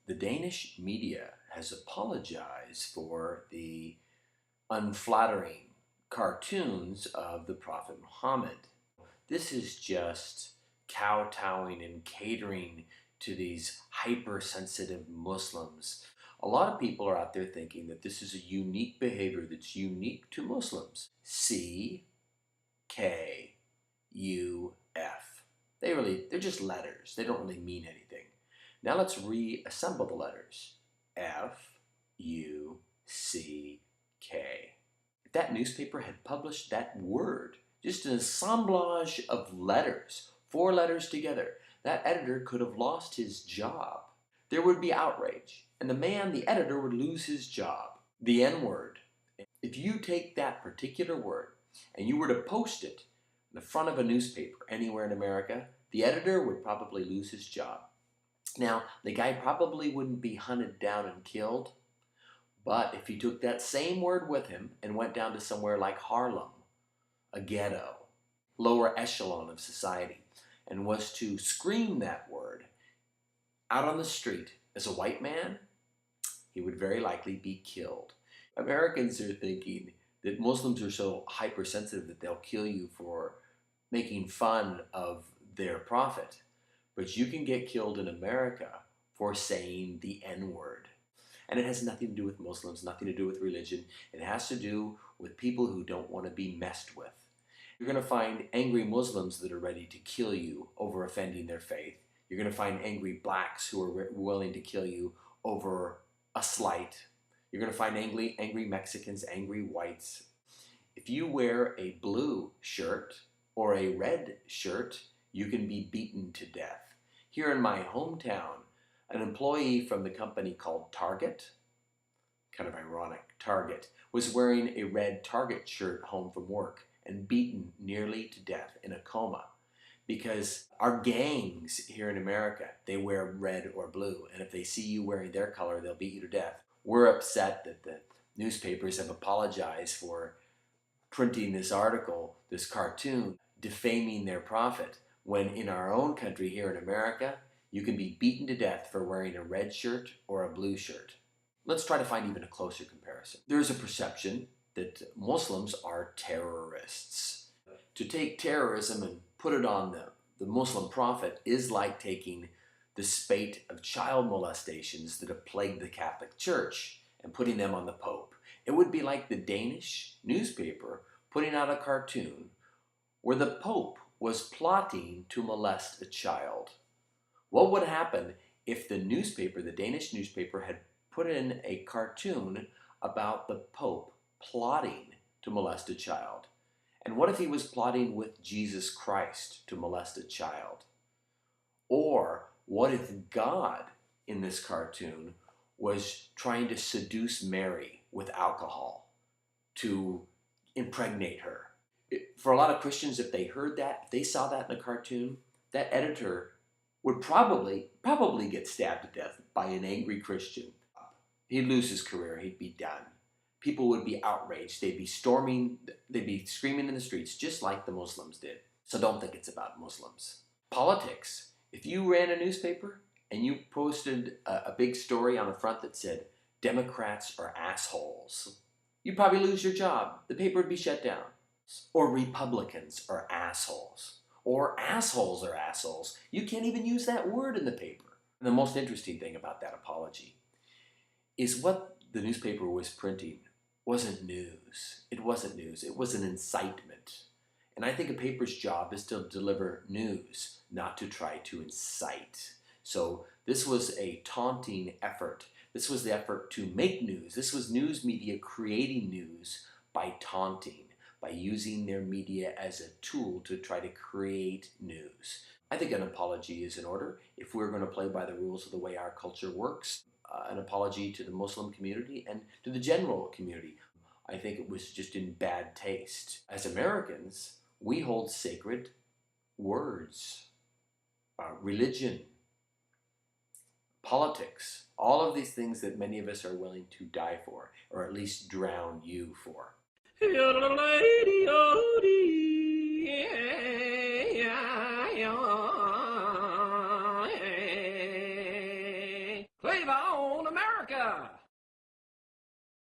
The Danish media has apologized for the unflattering cartoons of the Prophet Muhammad. This is just kowtowing and catering to these hypersensitive Muslims. A lot of people are out there thinking that this is a unique behavior that's unique to Muslims. C-K-U-F. They're just letters. They don't really mean anything. Now let's reassemble the letters. F-U-C-K. If that newspaper had published that word, just an assemblage of letters, 4 letters together, that editor could have lost his job. There would be outrage, and the editor, would lose his job. The N-word. If you take that particular word and you were to post it in the front of a newspaper anywhere in America, the editor would probably lose his job. Now, the guy probably wouldn't be hunted down and killed, but if he took that same word with him and went down to somewhere like Harlem, a ghetto, lower echelon of society, and was to scream that word out on the street as a white man, he would very likely be killed. Americans are thinking that Muslims are so hypersensitive that they'll kill you for making fun of their prophet. But you can get killed in America for saying the N-word. And it has nothing to do with Muslims, nothing to do with religion. It has to do with people who don't want to be messed with. You're going to find angry Muslims that are ready to kill you over offending their faith. You're going to find angry blacks who are willing to kill you over a slight. You're going to find angry Mexicans, angry whites. If you wear a blue shirt or a red shirt, you can be beaten to death. Here in my hometown, an employee from the company called Target, kind of ironic, Target, was wearing a red Target shirt home from work and beaten nearly to death in a coma because our gangs here in America, they wear red or blue, and if they see you wearing their color, they'll beat you to death. We're upset that the newspapers have apologized for printing this article, this cartoon, defaming their prophet, when in our own country here in America, you can be beaten to death for wearing a red shirt or a blue shirt. Let's try to find even a closer comparison. There's a perception that Muslims are terrorists. To take terrorism and put it on the Muslim prophet is like taking the spate of child molestations that have plagued the Catholic Church and putting them on the Pope. It would be like the Danish newspaper putting out a cartoon where the Pope was plotting to molest a child. What would happen if the newspaper, the Danish newspaper, had put in a cartoon about the Pope plotting to molest a child? And what if he was plotting with Jesus Christ to molest a child? Or what if God, in this cartoon, was trying to seduce Mary with alcohol to impregnate her? For a lot of Christians, if they heard that, if they saw that in a cartoon, that editor would probably get stabbed to death by an angry Christian. He'd lose his career, he'd be done. People would be outraged, they'd be screaming in the streets just like the Muslims did. So don't think it's about Muslims. Politics. If you ran a newspaper and you posted a big story on the front that said, Democrats are assholes, you'd probably lose your job. The paper would be shut down. Or Republicans are assholes. Or assholes are assholes. You can't even use that word in the paper. And the most interesting thing about that apology is what the newspaper was printing wasn't news. It wasn't news. It was an incitement. And I think a paper's job is to deliver news, not to try to incite. So this was a taunting effort. This was the effort to make news. This was news media creating news by taunting, by using their media as a tool to try to create news. I think an apology is in order if we're going to play by the rules of the way our culture works. An apology to the Muslim community and to the general community. I think it was just in bad taste. As Americans, we hold sacred words, religion, politics, all of these things that many of us are willing to die for, or at least drown you for. Play America!